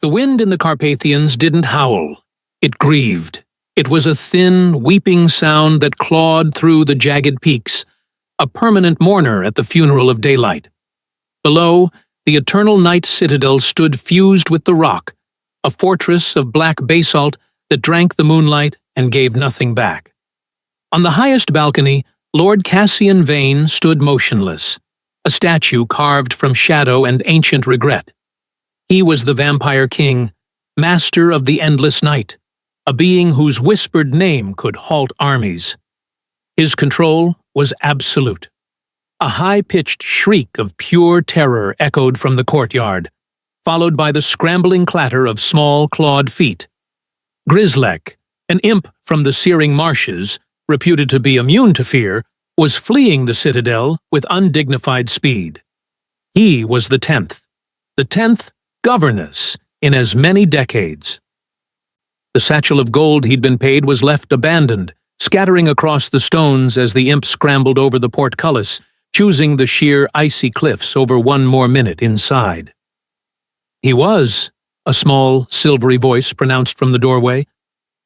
The wind in the Carpathians didn't howl. It grieved. It was a thin, weeping sound that clawed through the jagged peaks, a permanent mourner at the funeral of daylight. Below, the eternal night citadel stood fused with the rock, a fortress of black basalt that drank the moonlight and gave nothing back. On the highest balcony, Lord Cassian Vane stood motionless, a statue carved from shadow and ancient regret. He was the vampire king, master of the endless night, a being whose whispered name could halt armies. His control was absolute. A high-pitched shriek of pure terror echoed from the courtyard, followed by the scrambling clatter of small clawed feet. Grizzlek, an imp from the searing marshes, reputed to be immune to fear, was fleeing the citadel with undignified speed. He was the 10th governess in as many decades. The satchel of gold he'd been paid was left abandoned, scattering across the stones as the imp scrambled over the portcullis, choosing the sheer icy cliffs over one more minute inside. He was, a small, silvery voice pronounced from the doorway,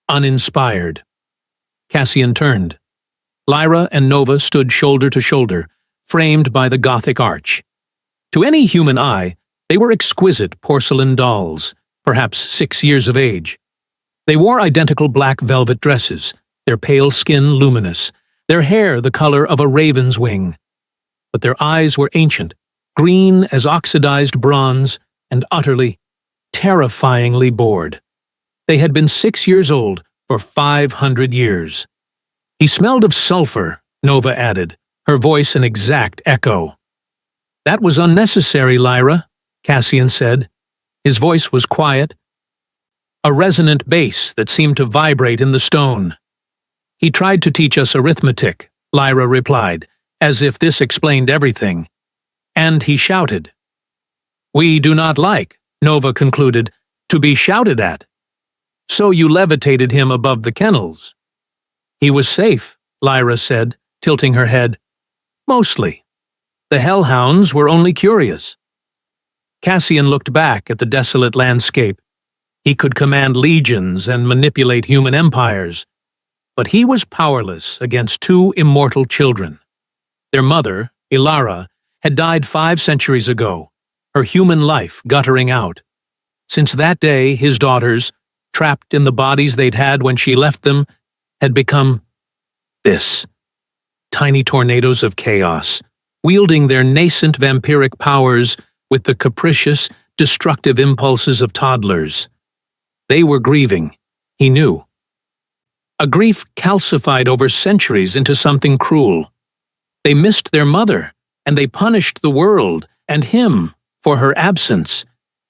uninspired. Cassian turned. Lyra and Nova stood shoulder to shoulder, framed by the Gothic arch. To any human eye, they were exquisite porcelain dolls, perhaps 6 years of age. They wore identical black velvet dresses, their pale skin luminous, their hair the color of a raven's wing. But their eyes were ancient, green as oxidized bronze, and utterly, terrifyingly bored. They had been 6 years old for 500 years. He smelled of sulfur, Nova added, her voice an exact echo. That was unnecessary, Lyra, Cassian said. His voice was quiet, a resonant bass that seemed to vibrate in the stone. He tried to teach us arithmetic, Lyra replied, as if this explained everything. And he shouted. We do not like, Nova concluded, to be shouted at. So you levitated him above the kennels. He was safe, Lyra said, tilting her head. Mostly. The hellhounds were only curious. Cassian looked back at the desolate landscape. He could command legions and manipulate human empires, but he was powerless against 2 immortal children. Their mother, Ilara, had died 5 centuries ago, her human life guttering out. Since that day, his daughters, trapped in the bodies they'd had when she left them, had become this. Tiny tornadoes of chaos, wielding their nascent vampiric powers with the capricious, destructive impulses of toddlers. They were grieving, he knew. A grief calcified over centuries into something cruel. They missed their mother, and they punished the world, and him, for her absence.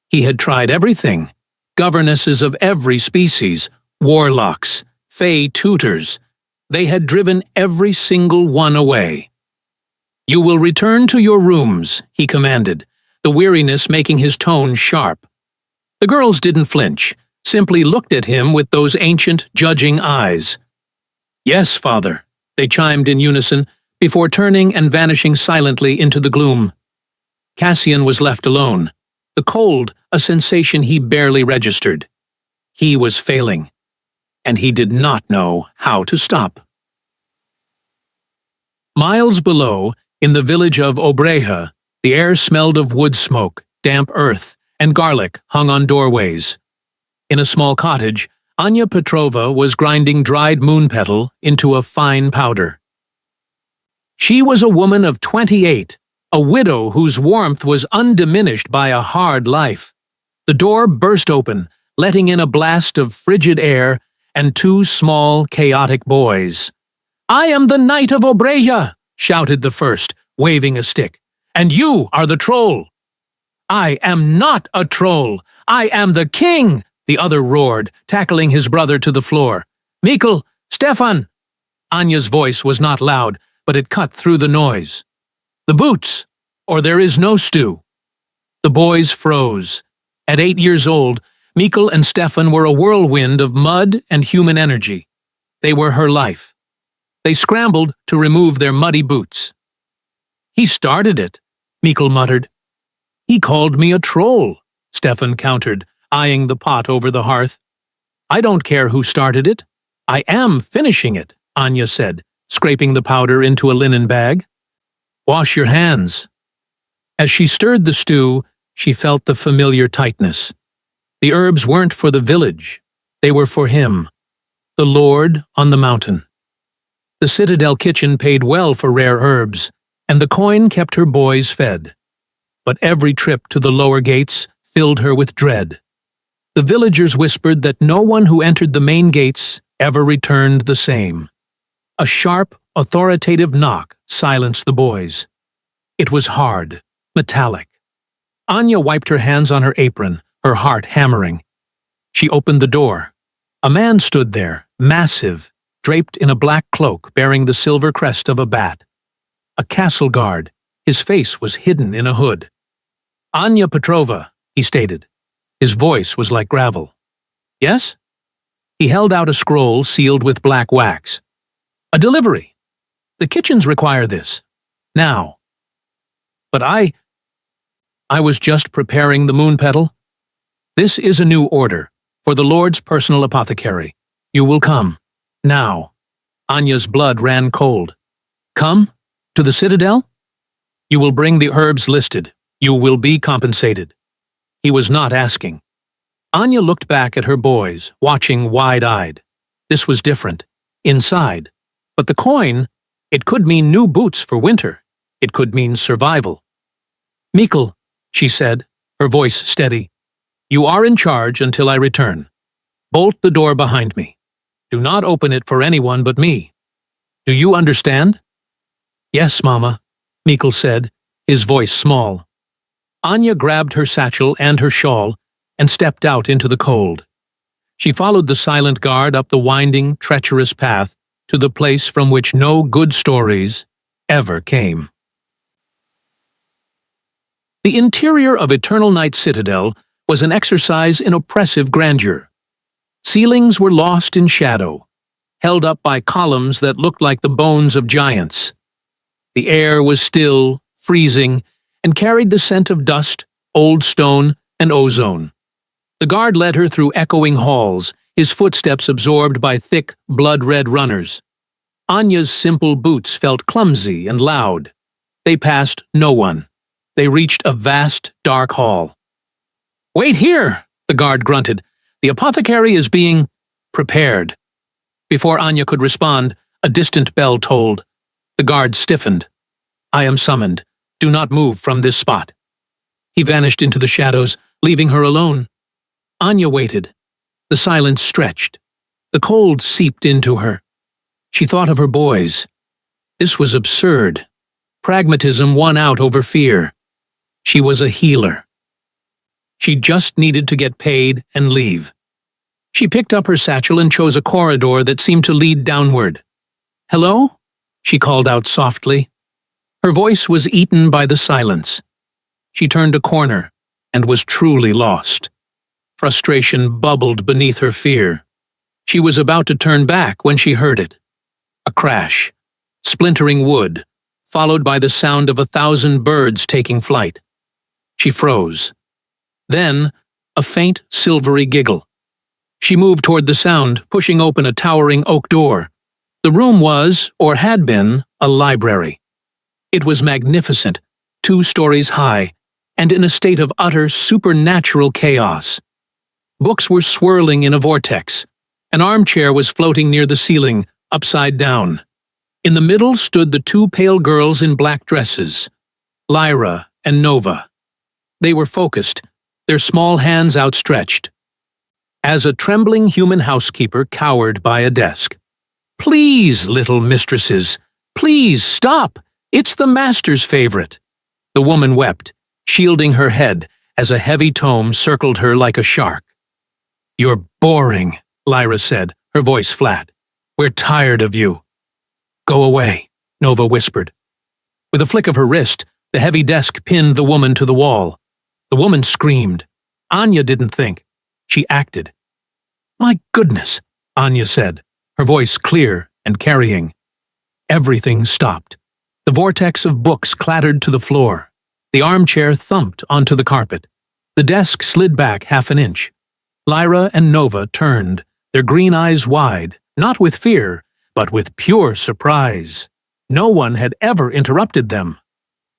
He had tried everything. Governesses of every species, warlocks, fey tutors. They had driven every single one away. You will return to your rooms, he commanded, the weariness making his tone sharp. The girls didn't flinch, simply looked at him with those ancient, judging eyes. Yes, father, they chimed in unison, before turning and vanishing silently into the gloom. Cassian was left alone, the cold a sensation he barely registered. He was failing, and he did not know how to stop. Miles below, in the village of Obreja, the air smelled of wood smoke, damp earth, and garlic hung on doorways. In a small cottage, Anya Petrova was grinding dried moon petal into a fine powder. She was a woman of 28, a widow whose warmth was undiminished by a hard life. The door burst open, letting in a blast of frigid air and 2 small, chaotic boys. I am the Knight of Obreja, shouted the first, waving a stick. And you are the troll. I am not a troll. I am the king, the other roared, tackling his brother to the floor. Mikkel, Stefan! Anya's voice was not loud, but it cut through the noise. The boots, or there is no stew. The boys froze. At 8 years old, Mikkel and Stefan were a whirlwind of mud and human energy. They were her life. They scrambled to remove their muddy boots. He started it, Mikkel muttered. He called me a troll, Stefan countered, eyeing the pot over the hearth. I don't care who started it. I am finishing it, Anya said, scraping the powder into a linen bag. Wash your hands. As she stirred the stew, she felt the familiar tightness. The herbs weren't for the village. They were for him, the Lord on the mountain. The Citadel kitchen paid well for rare herbs, and the coin kept her boys fed. But every trip to the lower gates filled her with dread. The villagers whispered that no one who entered the main gates ever returned the same. A sharp, authoritative knock silenced the boys. It was hard, metallic. Anya wiped her hands on her apron, her heart hammering. She opened the door. A man stood there, massive, draped in a black cloak bearing the silver crest of a bat. A castle guard. His face was hidden in a hood. Anya Petrova, he stated. His voice was like gravel. Yes? He held out a scroll sealed with black wax. A delivery. The kitchens require this. Now. But I was just preparing the moon petal. This is a new order, for the Lord's personal apothecary. You will come. Now. Anya's blood ran cold. Come? To the Citadel? You will bring the herbs listed. You will be compensated. He was not asking. Anya looked back at her boys, watching wide-eyed. This was different. Inside. But the coin, it could mean new boots for winter. It could mean survival. Mikkel, she said, her voice steady. You are in charge until I return. Bolt the door behind me. Do not open it for anyone but me. Do you understand? Yes, Mama, Mikkel said, his voice small. Anya grabbed her satchel and her shawl and stepped out into the cold. She followed the silent guard up the winding, treacherous path to the place from which no good stories ever came. The interior of Eternal Night Citadel was an exercise in oppressive grandeur. Ceilings were lost in shadow, held up by columns that looked like the bones of giants. The air was still, freezing, and carried the scent of dust, old stone, and ozone. The guard led her through echoing halls, his footsteps absorbed by thick, blood-red runners. Anya's simple boots felt clumsy and loud. They passed no one. They reached a vast, dark hall. Wait here, the guard grunted. The apothecary is being prepared. Before Anya could respond, a distant bell tolled. The guard stiffened. I am summoned. Do not move from this spot. He vanished into the shadows, leaving her alone. Anya waited. The silence stretched. The cold seeped into her. She thought of her boys. This was absurd. Pragmatism won out over fear. She was a healer. She just needed to get paid and leave. She picked up her satchel and chose a corridor that seemed to lead downward. Hello? She called out softly. Her voice was eaten by the silence. She turned a corner and was truly lost. Frustration bubbled beneath her fear. She was about to turn back when she heard it. A crash, splintering wood, followed by the sound of 1,000 birds taking flight. She froze. Then, a faint, silvery giggle. She moved toward the sound, pushing open a towering oak door. The room was, or had been, a library. It was magnificent, 2 stories high, and in a state of utter supernatural chaos. Books were swirling in a vortex. An armchair was floating near the ceiling, upside down. In the middle stood the 2 pale girls in black dresses, Lyra and Nova. They were focused, their small hands outstretched. As a trembling human housekeeper cowered by a desk. Please, little mistresses, please stop. It's the master's favorite. The woman wept, shielding her head as a heavy tome circled her like a shark. You're boring, Lyra said, her voice flat. We're tired of you. Go away, Nova whispered. With a flick of her wrist, the heavy desk pinned the woman to the wall. The woman screamed. Anya didn't think. She acted. My goodness, Anya said, her voice clear and carrying. Everything stopped. The vortex of books clattered to the floor. The armchair thumped onto the carpet. The desk slid back half an inch, Lyra and Nova turned, their green eyes wide, not with fear, but with pure surprise. No one had ever interrupted them.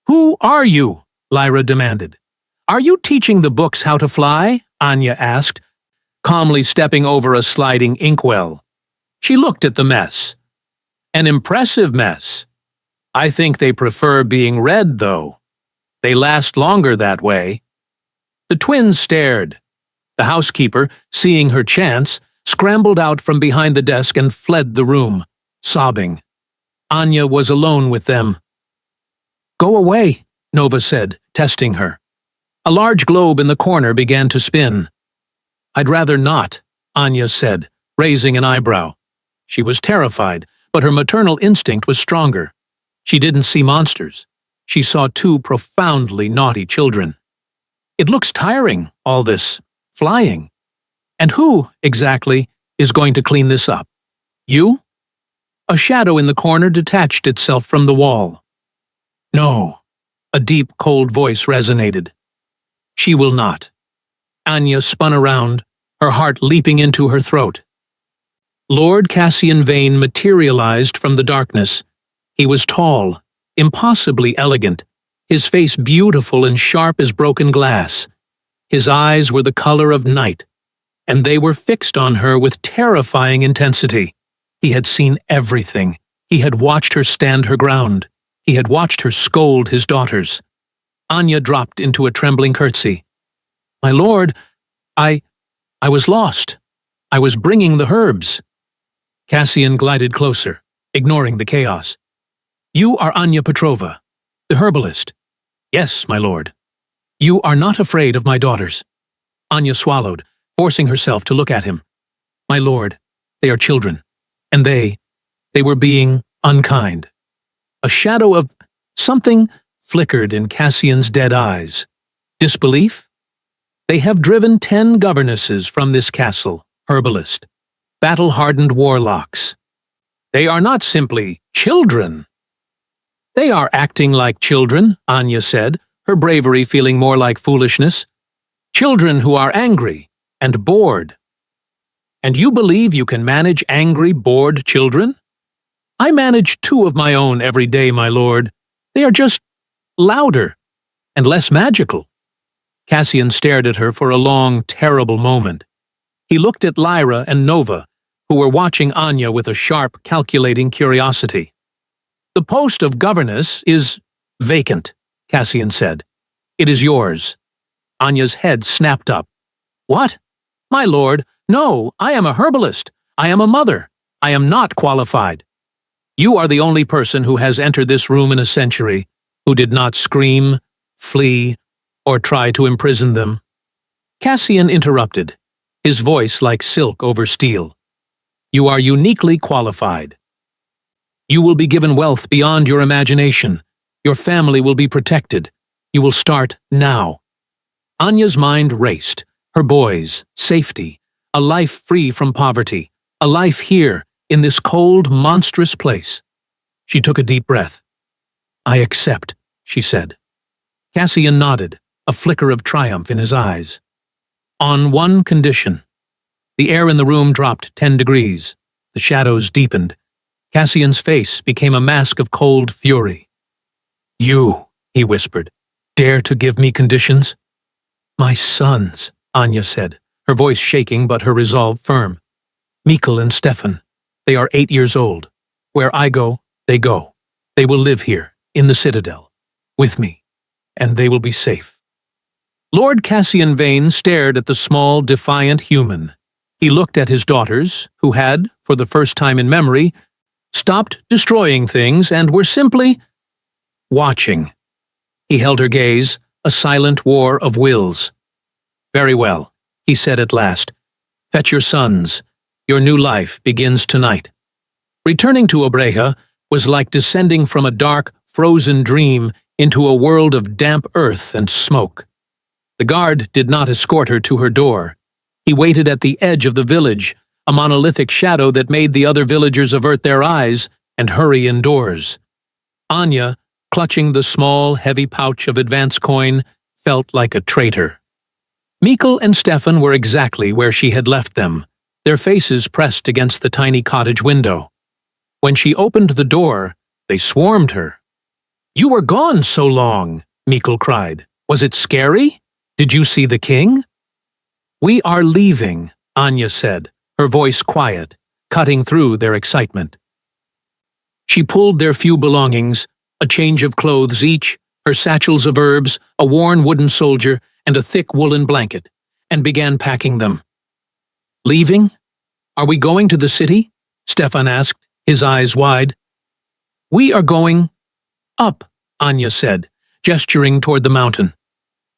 "Who are you?" Lyra demanded. "Are you teaching the books how to fly?" Anya asked, calmly stepping over a sliding inkwell. She looked at the mess. An impressive mess. "I think they prefer being read, though. They last longer that way." The twins stared. The housekeeper, seeing her chance, scrambled out from behind the desk and fled the room, sobbing. Anya was alone with them. "Go away," Nova said, testing her. A large globe in the corner began to spin. "I'd rather not," Anya said, raising an eyebrow. She was terrified, but her maternal instinct was stronger. She didn't see monsters. She saw two profoundly naughty children. "It looks tiring, all this flying. And who, exactly, is going to clean this up? You?" A shadow in the corner detached itself from the wall. "No," a deep, cold voice resonated. "She will not." Anya spun around, her heart leaping into her throat. Lord Cassian Vane materialized from the darkness. He was tall, impossibly elegant, his face beautiful and sharp as broken glass. His eyes were the color of night, and they were fixed on her with terrifying intensity. He had seen everything. He had watched her stand her ground. He had watched her scold his daughters. Anya dropped into a trembling curtsy. "My lord, I was lost. I was bringing the herbs." Cassian glided closer, ignoring the chaos. "You are Anya Petrova, the herbalist." "Yes, my lord." "You are not afraid of my daughters." Anya swallowed, forcing herself to look at him. "My lord, they are children, and they were being unkind." A shadow of something flickered in Cassian's dead eyes. Disbelief? "They have driven 10 governesses from this castle, herbalist. Battle-hardened warlocks. They are not simply children." "They are acting like children," Anya said, her bravery feeling more like foolishness. "Children who are angry and bored." "And you believe you can manage angry, bored children?" "I manage 2 of my own every day, my lord. They are just louder and less magical." Cassian stared at her for a long, terrible moment. He looked at Lyra and Nova, who were watching Anya with a sharp, calculating curiosity. "The post of governess is vacant," Cassian said. "It is yours." Anya's head snapped up. "What? My lord, no, I am a herbalist. I am a mother. I am not qualified. You are the only person who has entered this room in a century who did not scream, flee, or try to imprison them." Cassian interrupted, his voice like silk over steel. "You are uniquely qualified. You will be given wealth beyond your imagination. Your family will be protected. You will start now." Anya's mind raced. Her boys, safety, a life free from poverty, a life here, in this cold, monstrous place. She took a deep breath. "I accept," she said. Cassian nodded, a flicker of triumph in his eyes. "On one condition." The air in the room dropped 10 degrees. The shadows deepened. Cassian's face became a mask of cold fury. "You," he whispered, "dare to give me conditions?" "My sons," Anya said, her voice shaking but her resolve firm. "Mikkel and Stefan. They are 8 years old. Where I go, they go. They will live here, in the Citadel, with me, and they will be safe." Lord Cassian Vane stared at the small, defiant human. He looked at his daughters, who had, for the first time in memory, stopped destroying things and were simply watching. He held her gaze, a silent war of wills. "Very well," he said at last. "Fetch your sons. Your new life begins tonight." Returning to Obreja was like descending from a dark, frozen dream into a world of damp earth and smoke. The guard did not escort her to her door. He waited at the edge of the village, a monolithic shadow that made the other villagers avert their eyes and hurry indoors. Anya, clutching the small, heavy pouch of advance coin, felt like a traitor. Mikkel and Stefan were exactly where she had left them, their faces pressed against the tiny cottage window. When she opened the door, they swarmed her. "You were gone so long," Mikkel cried. "Was it scary? Did you see the king?" "We are leaving," Anya said, her voice quiet, cutting through their excitement. She pulled their few belongings, a change of clothes each, her satchels of herbs, a worn wooden soldier, and a thick woolen blanket, and began packing them. "Leaving? Are we going to the city?" Stefan asked, his eyes wide. "We are going up," Anya said, gesturing toward the mountain.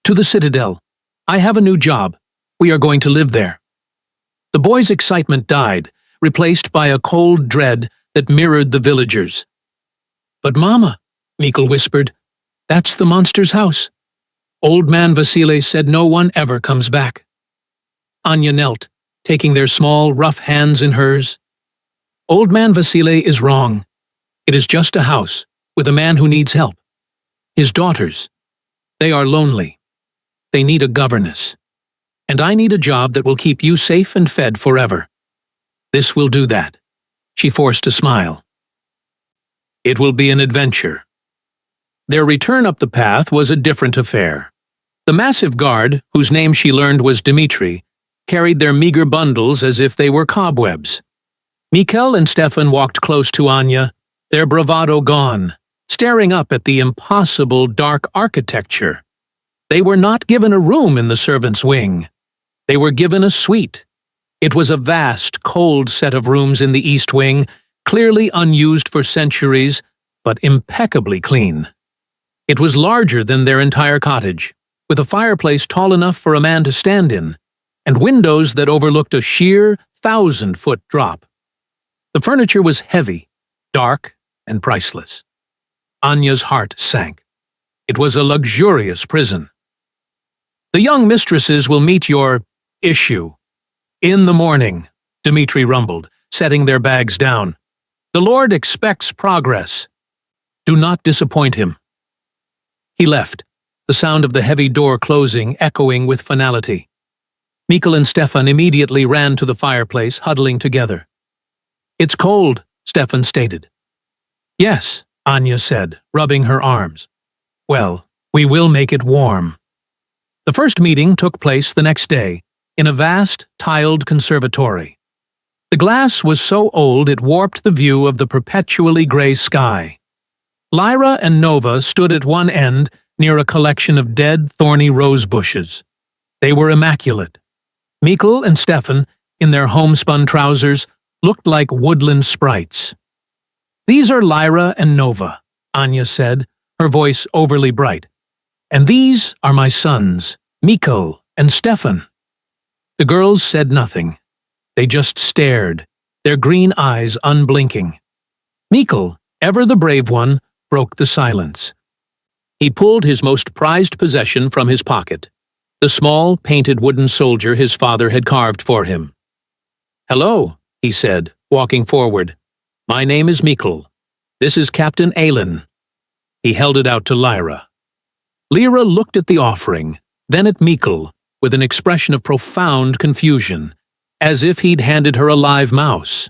"To the citadel. I have a new job. We are going to live there." The boy's excitement died, replaced by a cold dread that mirrored the villagers. "But Mama," Mikkel whispered, "that's the monster's house. Old man Vasile said no one ever comes back." Anya knelt, taking their small, rough hands in hers. "Old man Vasile is wrong. It is just a house, with a man who needs help. His daughters. They are lonely. They need a governess. And I need a job that will keep you safe and fed forever. This will do that." She forced a smile. "It will be an adventure." Their return up the path was a different affair. The massive guard, whose name she learned was Dmitri, carried their meager bundles as if they were cobwebs. Mikkel and Stefan walked close to Anya, their bravado gone, staring up at the impossible dark architecture. They were not given a room in the servants' wing. They were given a suite. It was a vast, cold set of rooms in the east wing, clearly unused for centuries, but impeccably clean. It was larger than their entire cottage, with a fireplace tall enough for a man to stand in, and windows that overlooked a sheer 1,000-foot drop. The furniture was heavy, dark, and priceless. Anya's heart sank. It was a luxurious prison. "The young mistresses will meet your issue in the morning," Dmitri rumbled, setting their bags down. "The Lord expects progress. Do not disappoint him." He left, the sound of the heavy door closing echoing with finality. Mikkel and Stefan immediately ran to the fireplace, huddling together. "It's cold," Stefan stated. "Yes," Anya said, rubbing her arms. "Well, we will make it warm." The first meeting took place the next day, in a vast, tiled conservatory. The glass was so old it warped the view of the perpetually gray sky. Lyra and Nova stood at one end near a collection of dead, thorny rose bushes. They were immaculate. Mikkel and Stefan, in their homespun trousers, looked like woodland sprites. "These are Lyra and Nova," Anya said, her voice overly bright. "And these are my sons, Mikkel and Stefan." The girls said nothing. They just stared, their green eyes unblinking. Mikkel, ever the brave one, broke the silence. He pulled his most prized possession from his pocket, the small, painted wooden soldier his father had carved for him. "Hello," he said, walking forward. "My name is Mikkel. This is Captain Aylin." He held it out to Lyra. Lyra looked at the offering, then at Mikkel, with an expression of profound confusion, as if he'd handed her a live mouse.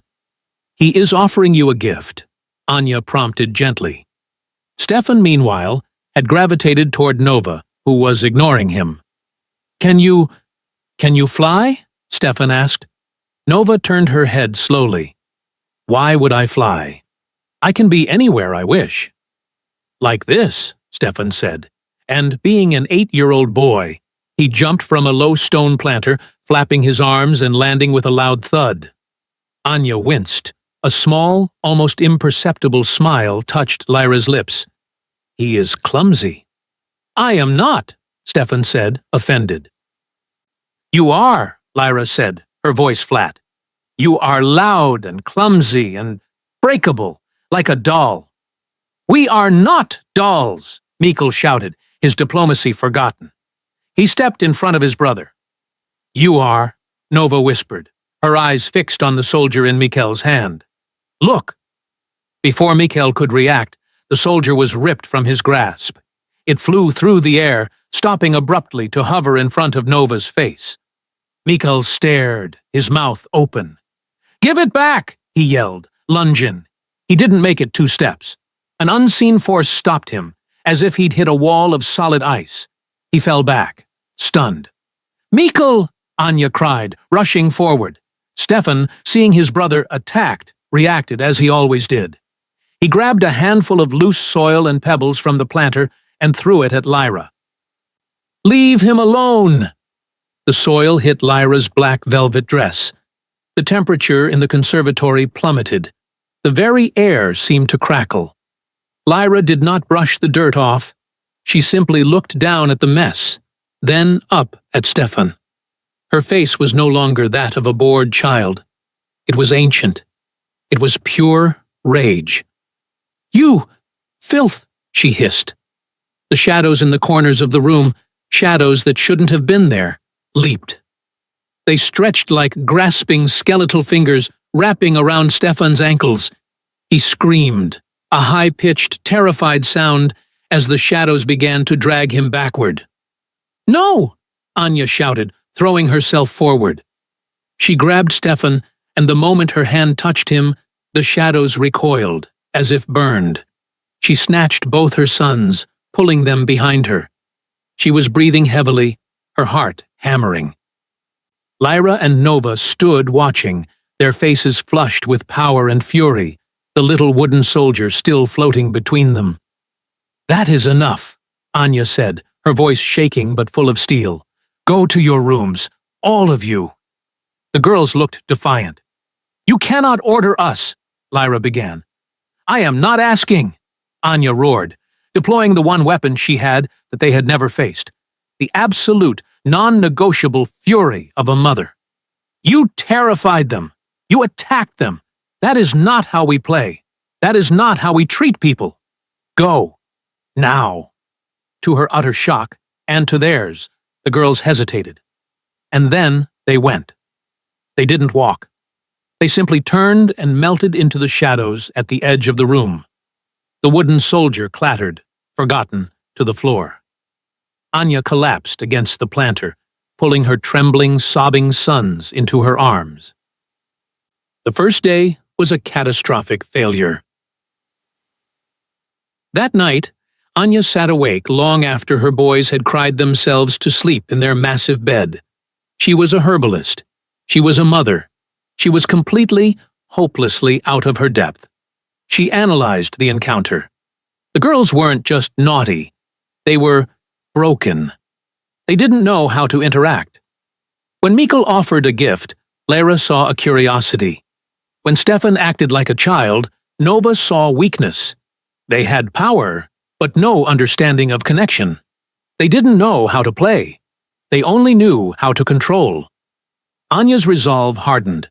"He is offering you a gift," Anya prompted gently. Stefan, meanwhile, had gravitated toward Nova, who was ignoring him. Can you fly?" Stefan asked. Nova turned her head slowly. "Why would I fly? I can be anywhere I wish." "Like this," Stefan said, and being an 8-year-old boy, he jumped from a low stone planter, flapping his arms and landing with a loud thud. Anya winced. A small, almost imperceptible smile touched Lyra's lips. "He is clumsy." "I am not," Stefan said, offended. "You are," Lyra said, her voice flat. "You are loud and clumsy and breakable, like a doll." "We are not dolls," Mikkel shouted, his diplomacy forgotten. He stepped in front of his brother. "You are," Nova whispered, her eyes fixed on the soldier in Mikkel's hand. "Look!" Before Mikkel could react, the soldier was ripped from his grasp. It flew through the air, stopping abruptly to hover in front of Nova's face. Mikkel stared, his mouth open. "Give it back!" he yelled, lunging. He didn't make it 2 steps. An unseen force stopped him, as if he'd hit a wall of solid ice. He fell back, stunned. "Mikkel!" Anya cried, rushing forward. Stefan, seeing his brother attacked, reacted as he always did. He grabbed a handful of loose soil and pebbles from the planter and threw it at Lyra. "Leave him alone!" The soil hit Lyra's black velvet dress. The temperature in the conservatory plummeted. The very air seemed to crackle. Lyra did not brush the dirt off. She simply looked down at the mess, then up at Stefan. Her face was no longer that of a bored child. It was ancient. It was pure rage. "You! Filth!" she hissed. The shadows in the corners of the room, shadows that shouldn't have been there, leaped. They stretched like grasping skeletal fingers wrapping around Stefan's ankles. He screamed, a high-pitched, terrified sound as the shadows began to drag him backward. "No!" Anya shouted, throwing herself forward. She grabbed Stefan, and the moment her hand touched him, the shadows recoiled, as if burned. She snatched both her sons, pulling them behind her. She was breathing heavily, her heart hammering. Lyra and Nova stood watching, their faces flushed with power and fury, the little wooden soldier still floating between them. "That is enough," Anya said, her voice shaking but full of steel. "Go to your rooms, all of you." The girls looked defiant. "You cannot order us," Lyra began. "I am not asking," Anya roared, deploying the one weapon she had that they had never faced, the absolute, non-negotiable fury of a mother. "You terrified them. You attacked them. That is not how we play. That is not how we treat people. Go. Now." To her utter shock, and to theirs, the girls hesitated. And then they went. They didn't walk. They simply turned and melted into the shadows at the edge of the room. The wooden soldier clattered, forgotten, to the floor. Anya collapsed against the planter, pulling her trembling, sobbing sons into her arms. The first day was a catastrophic failure. That night, Anya sat awake long after her boys had cried themselves to sleep in their massive bed. She was a herbalist. She was a mother. She was completely, hopelessly out of her depth. She analyzed the encounter. The girls weren't just naughty. They were broken. They didn't know how to interact. When Mikkel offered a gift, Lyra saw a curiosity. When Stefan acted like a child, Nova saw weakness. They had power, but no understanding of connection. They didn't know how to play. They only knew how to control. Anya's resolve hardened.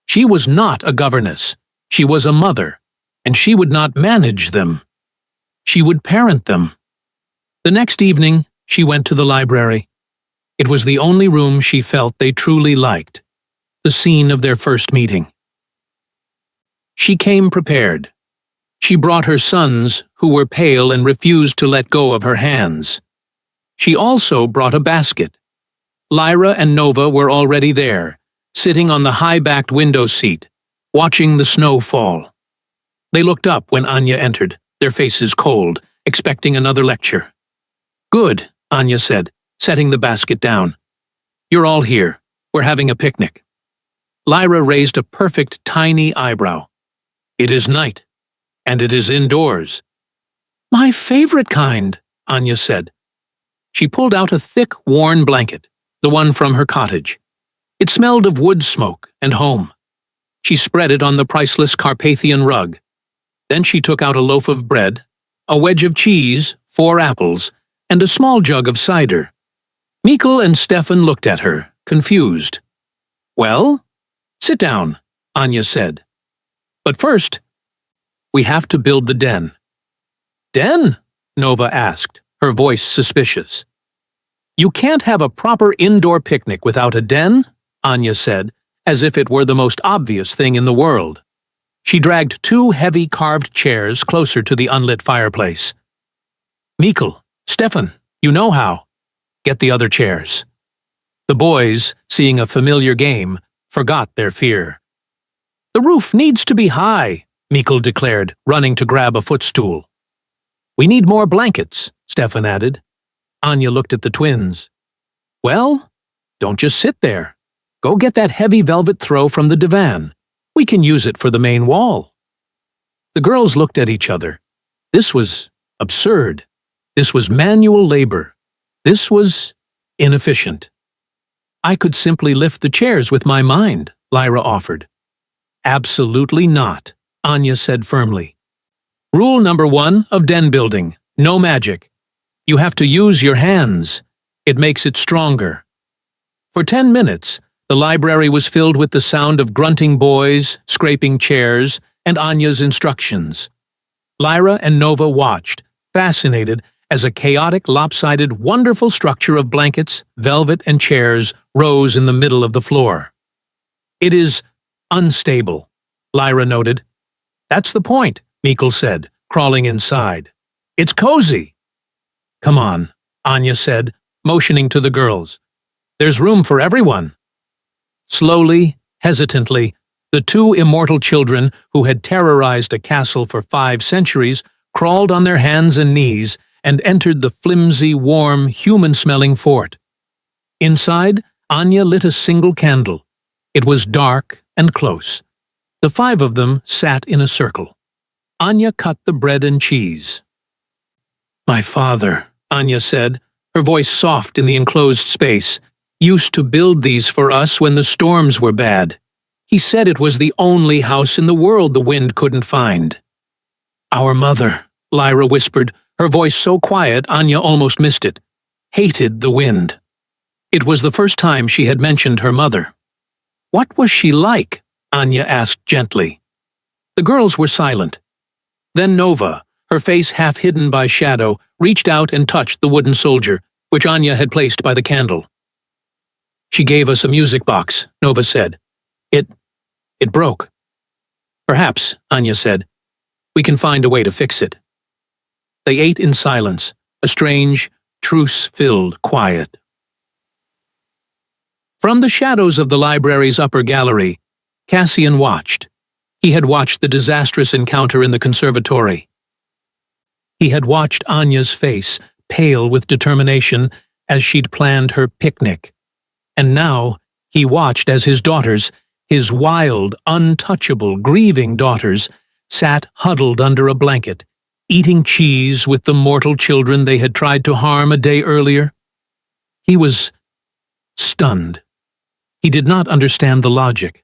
She was not a governess. She was a mother, and she would not manage them. She would parent them. The next evening, she went to the library. It was the only room she felt they truly liked, the scene of their first meeting. She came prepared. She brought her sons, who were pale and refused to let go of her hands. She also brought a basket. Lyra and Nova were already there, sitting on the high-backed window seat, watching the snow fall. They looked up when Anya entered, their faces cold, expecting another lecture. "Good," Anya said, setting the basket down. "You're all here. We're having a picnic." Lyra raised a perfect tiny eyebrow. "It is night. And it is indoors." "My favorite kind," Anya said. She pulled out a thick, worn blanket, the one from her cottage. It smelled of wood smoke and home. She spread it on the priceless Carpathian rug. Then she took out a loaf of bread, a wedge of cheese, 4 apples, and a small jug of cider. Mikkel and Stefan looked at her, confused. "Well, sit down," Anya said. "But first, we have to build the den." "Den?" Nova asked, her voice suspicious. "You can't have a proper indoor picnic without a den," Anya said, as if it were the most obvious thing in the world. She dragged 2 heavy carved chairs closer to the unlit fireplace. "Mikkel," Stefan, you know how. Get the other chairs. The boys, seeing a familiar game, forgot their fear. The roof needs to be high, Mikkel declared, running to grab a footstool. We need more blankets, Stefan added. Anya looked at the twins. Well, don't just sit there. Go get that heavy velvet throw from the divan. We can use it for the main wall. The girls looked at each other. This was absurd. This was manual labor. This was inefficient. I could simply lift the chairs with my mind, Lyra offered. Absolutely not, Anya said firmly. Rule number 1 of den building, no magic. You have to use your hands. It makes it stronger. For 10 minutes, the library was filled with the sound of grunting boys, scraping chairs, and Anya's instructions. Lyra and Nova watched, fascinated, as a chaotic, lopsided, wonderful structure of blankets, velvet, and chairs rose in the middle of the floor. It is unstable, Lyra noted. That's the point, Mikkel said, crawling inside. It's cozy. Come on, Anya said, motioning to the girls. There's room for everyone. Slowly, hesitantly, the 2 immortal children who had terrorized a castle for 5 centuries crawled on their hands and knees and entered the flimsy, warm, human-smelling fort. Inside, Anya lit a single candle. It was dark and close. The 5 of them sat in a circle. Anya cut the bread and cheese. My father, Anya said, her voice soft in the enclosed space, used to build these for us when the storms were bad. He said it was the only house in the world the wind couldn't find. Our mother, Lyra whispered, her voice so quiet Anya almost missed it, hated the wind. It was the first time she had mentioned her mother. What was she like? Anya asked gently. The girls were silent. Then Nova, her face half hidden by shadow, reached out and touched the wooden soldier, which Anya had placed by the candle. She gave us a music box, Nova said. It broke. Perhaps, Anya said, we can find a way to fix it. They ate in silence, a strange, truce-filled quiet. From the shadows of the library's upper gallery, Cassian watched. He had watched the disastrous encounter in the conservatory. He had watched Anya's face, pale with determination, as she'd planned her picnic. And now he watched as his daughters, his wild, untouchable, grieving daughters, sat huddled under a blanket, eating cheese with the mortal children they had tried to harm a day earlier. He was stunned. He did not understand the logic.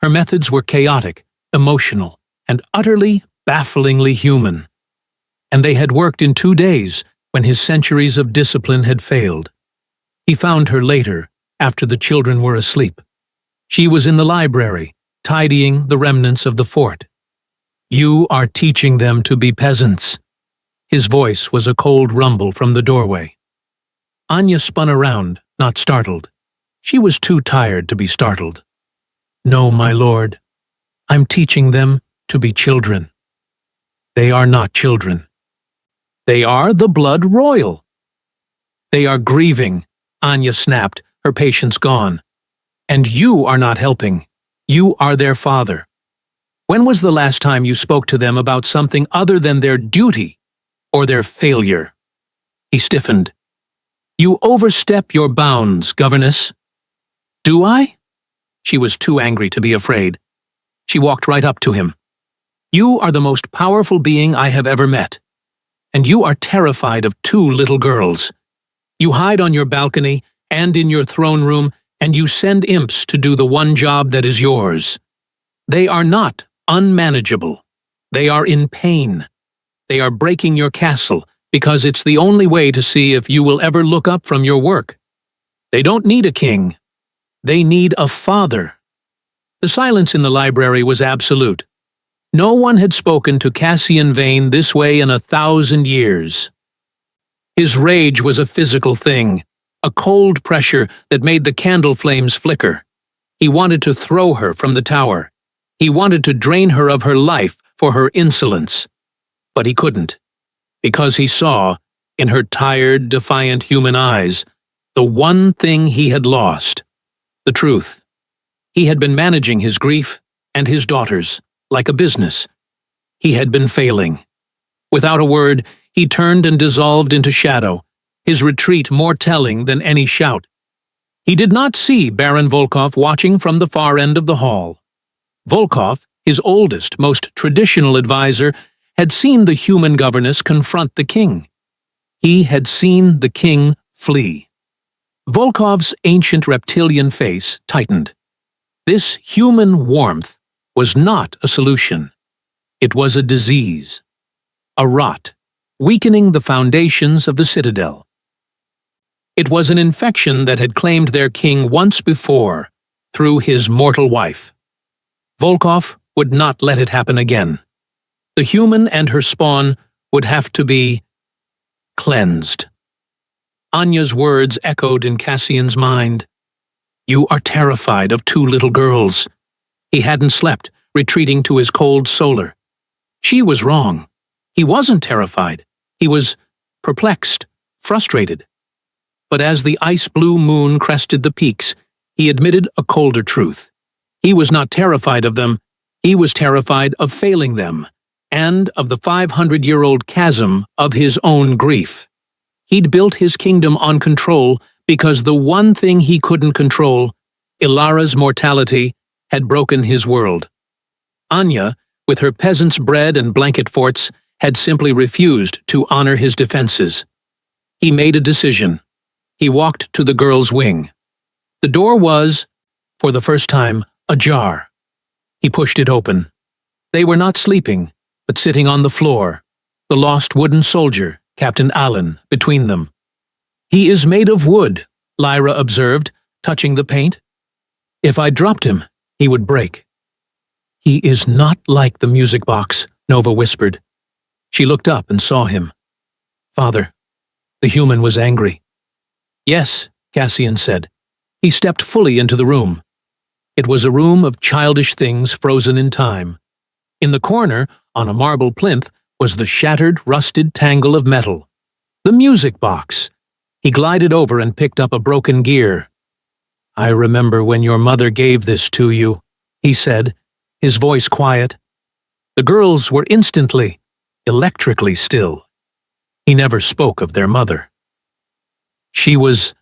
Her methods were chaotic, emotional, and utterly, bafflingly human. And they had worked in 2 days when his centuries of discipline had failed. He found her later, after the children were asleep. She was in the library, tidying the remnants of the fort. You are teaching them to be peasants. His voice was a cold rumble from the doorway. Anya spun around, not startled. She was too tired to be startled. No, my lord. I'm teaching them to be children. They are not children. They are the blood royal. They are grieving, Anya snapped, her patience gone. And you are not helping. You are their father. When was the last time you spoke to them about something other than their duty or their failure? He stiffened. You overstep your bounds, governess. Do I? She was too angry to be afraid. She walked right up to him. You are the most powerful being I have ever met. And you are terrified of 2 little girls. You hide on your balcony and in your throne room, and you send imps to do the one job that is yours. They are not unmanageable. They are in pain. They are breaking your castle because it's the only way to see if you will ever look up from your work. They don't need a king. They need a father. The silence in the library was absolute. No one had spoken to Cassian Vane this way in 1,000 years. His rage was a physical thing, a cold pressure that made the candle flames flicker. He wanted to throw her from the tower. He wanted to drain her of her life for her insolence. But he couldn't, because he saw in her tired, defiant human eyes, the one thing he had lost: the truth. He had been managing his grief and his daughters like a business. He had been failing. Without a word, he turned and dissolved into shadow, his retreat more telling than any shout. He did not see Baron Volkov watching from the far end of the hall. Volkov, his oldest, most traditional advisor, had seen the human governess confront the king. He had seen the king flee. Volkov's ancient reptilian face tightened. This human warmth was not a solution. It was a disease, a rot, weakening the foundations of the citadel. It was an infection that had claimed their king once before, through his mortal wife. Volkov would not let it happen again. The human and her spawn would have to be cleansed. Anya's words echoed in Cassian's mind. "You are terrified of two little girls." He hadn't slept, retreating to his cold solar. She was wrong. He wasn't terrified. He was perplexed, frustrated. But as the ice-blue moon crested the peaks, he admitted a colder truth. He was not terrified of them. He was terrified of failing them, and of the 500-year-old chasm of his own grief. He'd built his kingdom on control because the one thing he couldn't control, Ilara's mortality, had broken his world. Anya, with her peasants' bread and blanket forts, had simply refused to honor his defenses. He made a decision. He walked to the girl's wing. The door was, for the first time, ajar. He pushed it open. They were not sleeping, but sitting on the floor, the lost wooden soldier, Captain Allen, between them. "He is made of wood," Lyra observed, touching the paint. "If I dropped him, he would break." "He is not like the music box," Nova whispered. She looked up and saw him. "Father." The human was angry. "Yes," Cassian said. He stepped fully into the room. It was a room of childish things frozen in time. In the corner, on a marble plinth, was the shattered, rusted tangle of metal. The music box. He glided over and picked up a broken gear. "I remember when your mother gave this to you," he said, his voice quiet. The girls were instantly, electrically still. He never spoke of their mother. "She was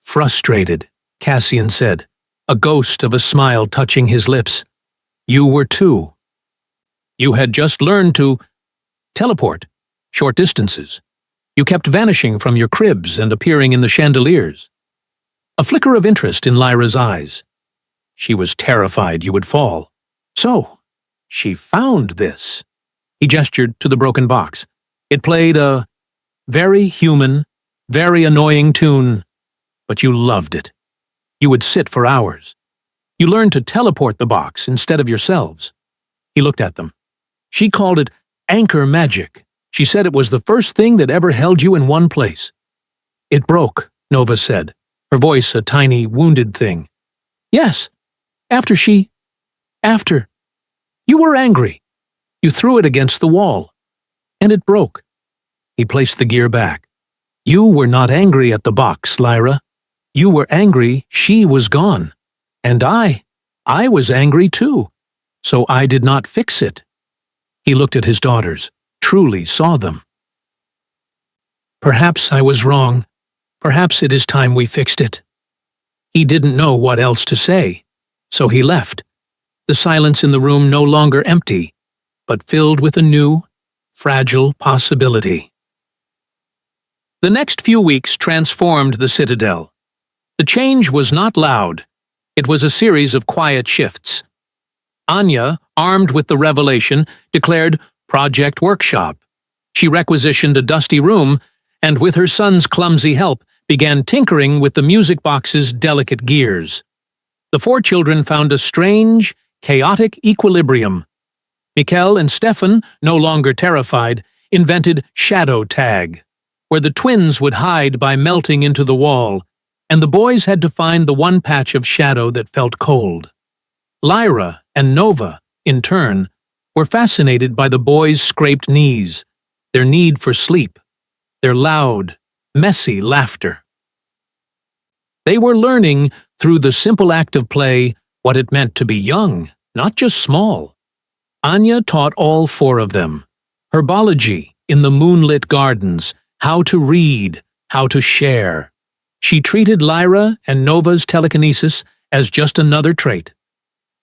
frustrated," Cassian said, a ghost of a smile touching his lips. "You were too. You had just learned to teleport, short distances. You kept vanishing from your cribs and appearing in the chandeliers." A flicker of interest in Lyra's eyes. She was terrified you would fall. "So, she found this." He gestured to the broken box. It played a very human, very annoying tune, but you loved it. You would sit for hours. You learned to teleport the box instead of yourselves. He looked at them. "She called it anchor magic. She said it was the first thing that ever held you in one place." "It broke," Nova said, her voice a tiny, wounded thing. "Yes, after. You were angry. You threw it against the wall, and it broke." He placed the gear back. "You were not angry at the box, Lyra. You were angry she was gone. And I was angry too. So I did not fix it." He looked at his daughters, truly saw them. "Perhaps I was wrong. Perhaps it is time we fixed it." He didn't know what else to say, so he left, the silence in the room no longer empty, but filled with a new, fragile possibility. The next few weeks transformed the citadel. The change was not loud. It was a series of quiet shifts. Anya, armed with the revelation, declared Project Workshop. She requisitioned a dusty room, and with her son's clumsy help, began tinkering with the music box's delicate gears. The four children found a strange, chaotic equilibrium. Mikkel and Stefan, no longer terrified, invented Shadow Tag, where the twins would hide by melting into the wall, and the boys had to find the one patch of shadow that felt cold. Lyra and Nova, in turn, were fascinated by the boys' scraped knees, their need for sleep. their loud, messy laughter. They were learning, through the simple act of play, what it meant to be young, not just small. Anya taught all four of them herbology in the moonlit gardens, how to read, how to share. She treated Lyra and Nova's telekinesis as just another trait.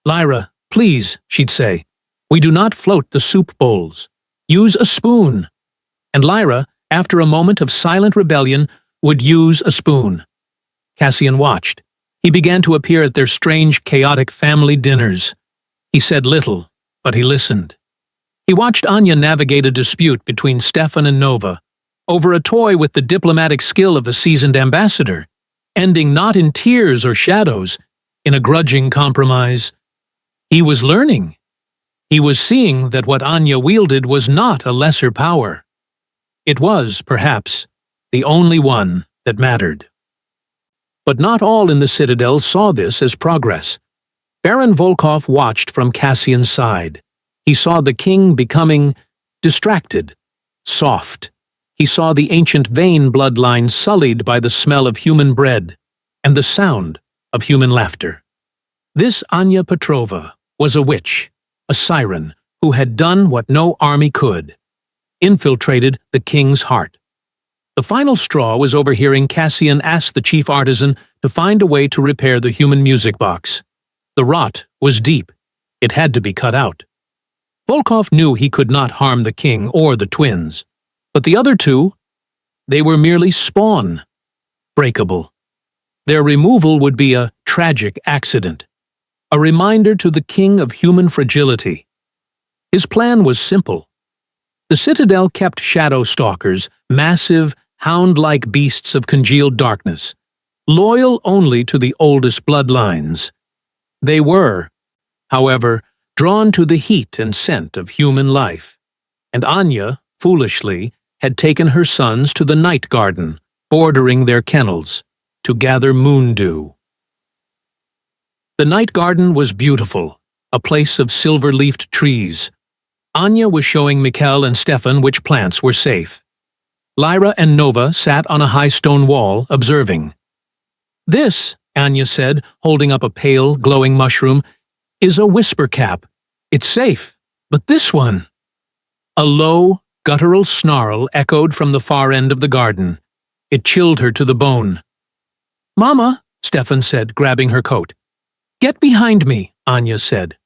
"Lyra, please," she'd say, "we do not float the soup bowls. Use a spoon." And Lyra, after a moment of silent rebellion, would use a spoon. Cassian watched. He began to appear at their strange, chaotic family dinners. He said little, but he listened. He watched Anya navigate a dispute between Stefan and Nova over a toy with the diplomatic skill of a seasoned ambassador, ending not in tears or shadows, in a grudging compromise. He was learning. He was seeing that what Anya wielded was not a lesser power. It was, perhaps, the only one that mattered. But not all in the Citadel saw this as progress. Baron Volkov watched from Cassian's side. He saw the king becoming distracted, soft. He saw the ancient Vane bloodline sullied by the smell of human bread and the sound of human laughter. This Anya Petrova was a witch, a siren, who had done what no army could, infiltrated the king's heart. The final straw was overhearing Cassian ask the chief artisan to find a way to repair the human music box. The rot was deep. It had to be cut out. Volkov knew he could not harm the king or the twins. But the other two, they were merely spawn, breakable. Their removal would be a tragic accident, a reminder to the king of human fragility. His plan was simple. The Citadel kept shadow stalkers, massive, hound-like beasts of congealed darkness, loyal only to the oldest bloodlines. They were, however, drawn to the heat and scent of human life, and Anya, foolishly, had taken her sons to the night garden, bordering their kennels, to gather moondew. The night garden was beautiful, a place of silver-leafed trees. Anya was showing Mikkel and Stefan which plants were safe. Lyra and Nova sat on a high stone wall, observing. "This," Anya said, holding up a pale, glowing mushroom, "is a whisper cap. It's safe, but this one—" A low, guttural snarl echoed from the far end of the garden. It chilled her to the bone. "Mama," Stefan said, grabbing her coat. "Get behind me," Anya said.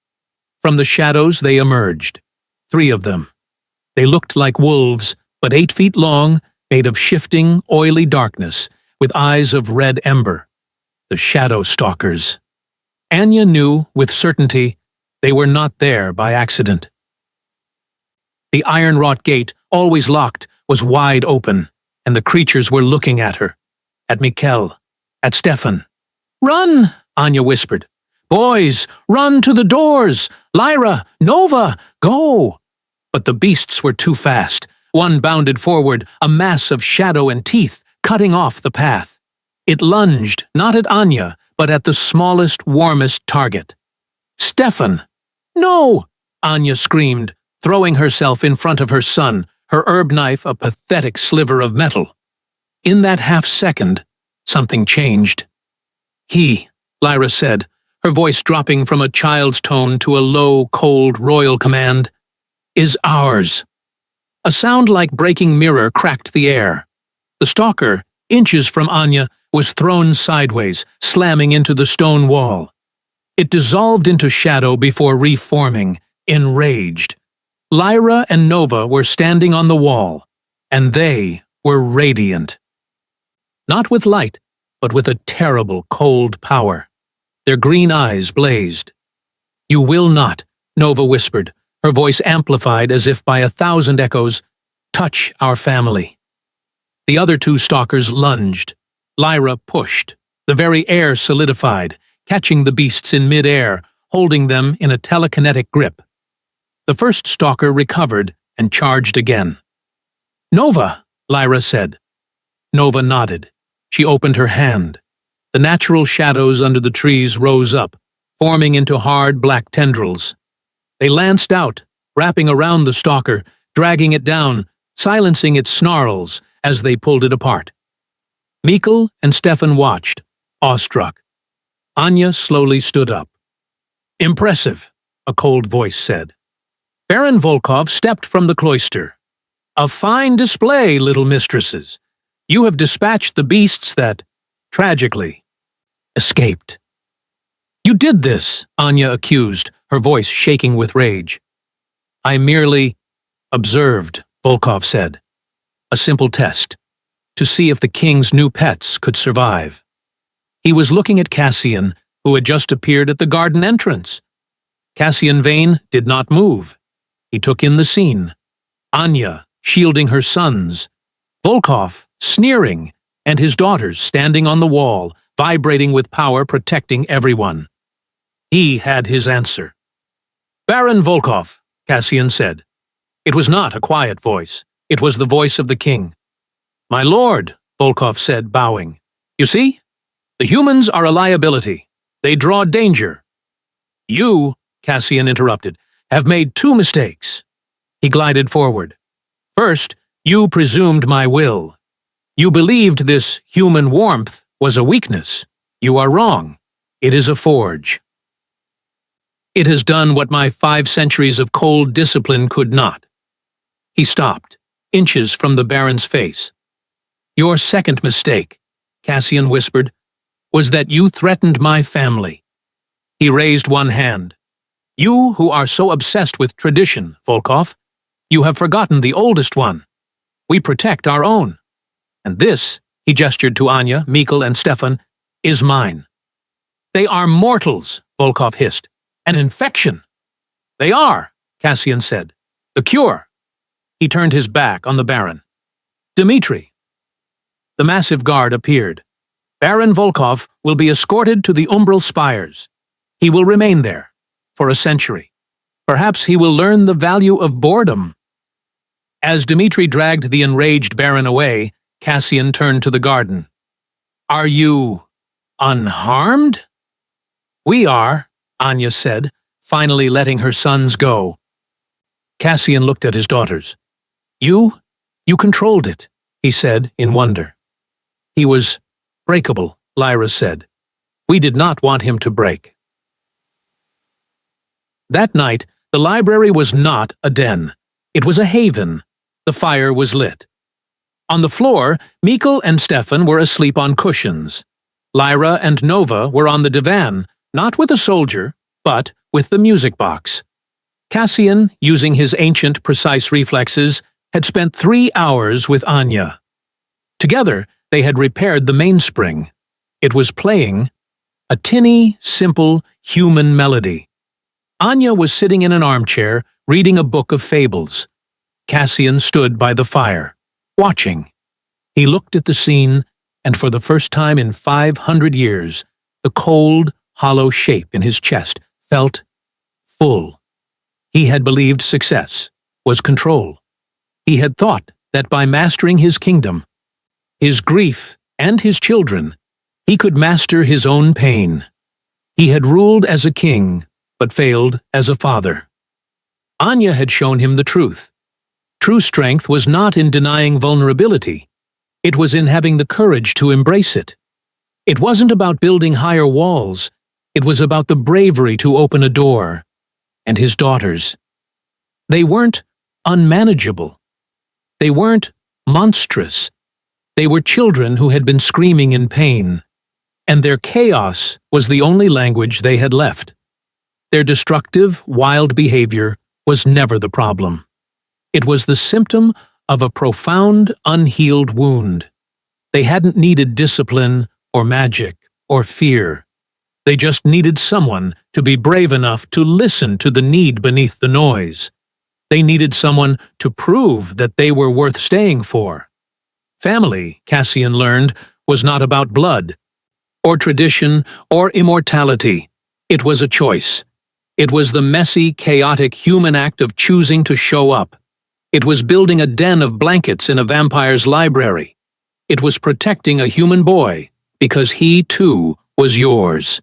From the shadows they emerged. 3 of them. They looked like wolves, but 8 feet long, made of shifting, oily darkness, with eyes of red ember. The shadow stalkers. Anya knew, with certainty, they were not there by accident. The iron-wrought gate, always locked, was wide open, and the creatures were looking at her, at Mikkel, at Stefan. "Run!" Anya whispered. "Boys, run to the doors! Lyra, Nova, go!" But the beasts were too fast. One bounded forward, a mass of shadow and teeth, cutting off the path. It lunged, not at Anya, but at the smallest, warmest target. "Stefan!" "No!" Anya screamed, throwing herself in front of her son, her herb knife a pathetic sliver of metal. In that half-second, something changed. "He," Lyra said, her voice dropping from a child's tone to a low, cold, royal command, "is ours." A sound like breaking mirror cracked the air. The stalker, inches from Anya, was thrown sideways, slamming into the stone wall. It dissolved into shadow before reforming, enraged. Lyra and Nova were standing on the wall, and they were radiant. Not with light, but with a terrible, cold power. Their green eyes blazed. "You will not," Nova whispered, her voice amplified as if by 1,000 echoes, "touch our family." The other 2 stalkers lunged. Lyra pushed. The very air solidified, catching the beasts in mid-air, holding them in a telekinetic grip. The first stalker recovered and charged again. "Nova," Lyra said. Nova nodded. She opened her hand. The natural shadows under the trees rose up, forming into hard black tendrils. They lanced out, wrapping around the stalker, dragging it down, silencing its snarls, as they pulled it apart. Mikkel and Stefan watched, awestruck. Anya slowly stood up. "Impressive," a cold voice said. Baron Volkov stepped from the cloister. "A fine display, little mistresses. You have dispatched the beasts that, tragically, escaped." "You did this," Anya accused, her voice shaking with rage. "I merely observed," Volkov said. "A simple test, to see if the king's new pets could survive." He was looking at Cassian, who had just appeared at the garden entrance. Cassian Vane did not move. He took in the scene. Anya shielding her sons, Volkov sneering, and his daughters standing on the wall, vibrating with power, protecting everyone. He had his answer. "Baron Volkov," Cassian said. It was not a quiet voice. It was the voice of the king. "My lord," Volkov said, bowing. "You see? The humans are a liability. They draw danger." "You," Cassian interrupted, "have made two mistakes." He glided forward. "First, you presumed my will. You believed this human warmth was a weakness. You are wrong. It is a forge. It has done what my 5 centuries of cold discipline could not." He stopped, inches from the Baron's face. "Your second mistake," Cassian whispered, "was that you threatened my family." He raised one hand. "You who are so obsessed with tradition, Volkov, you have forgotten the oldest one. We protect our own. And this," he gestured to Anya, Mikkel, and Stefan, "is mine." "They are mortals," Volkov hissed. "An infection." "They are," Cassian said. "The cure." He turned his back on the Baron. "Dmitri." The massive guard appeared. "Baron Volkov will be escorted to the umbral spires. He will remain there for a century. Perhaps he will learn the value of boredom." As Dmitri dragged the enraged Baron away, Cassian turned to the garden. "Are you unharmed?" "We are," Anya said, finally letting her sons go. Cassian looked at his daughters. You controlled it," he said in wonder. "He was breakable," Lyra said. "We did not want him to break." That night, the library was not a den. It was a haven. The fire was lit. On the floor, Mikkel and Stefan were asleep on cushions. Lyra and Nova were on the divan, not with a soldier, but with the music box. Cassian, using his ancient, precise reflexes, had spent 3 hours with Anya. Together, they had repaired the mainspring. It was playing a tinny, simple, human melody. Anya was sitting in an armchair, reading a book of fables. Cassian stood by the fire, watching. He looked at the scene, and for the first time in 500 years, the cold, hollow shape in his chest felt full. He had believed success was control. He had thought that by mastering his kingdom, his grief, and his children, he could master his own pain. He had ruled as a king, but failed as a father. Anya had shown him the truth. True strength was not in denying vulnerability. It was in having the courage to embrace it. It wasn't about building higher walls. It was about the bravery to open a door. And his daughters. They weren't unmanageable. They weren't monstrous. They were children who had been screaming in pain. And their chaos was the only language they had left. Their destructive, wild behavior was never the problem. It was the symptom of a profound, unhealed wound. They hadn't needed discipline or magic or fear. They just needed someone to be brave enough to listen to the need beneath the noise. They needed someone to prove that they were worth staying for. Family, Cassian learned, was not about blood, or tradition, or immortality. It was a choice. It was the messy, chaotic human act of choosing to show up. It was building a den of blankets in a vampire's library. It was protecting a human boy, because he, too, was yours.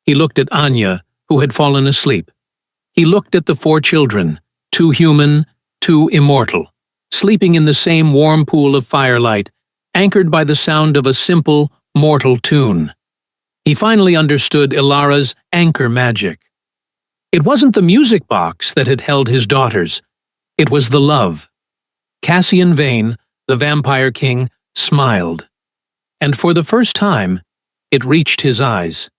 He looked at Anya, who had fallen asleep. He looked at the 4 children, 2 human, 2 immortal, sleeping in the same warm pool of firelight, anchored by the sound of a simple, mortal tune. He finally understood Ilara's anchor magic. It wasn't the music box that had held his daughters. It was the love. Cassian Vane, the Vampire King, smiled. And for the first time, it reached his eyes.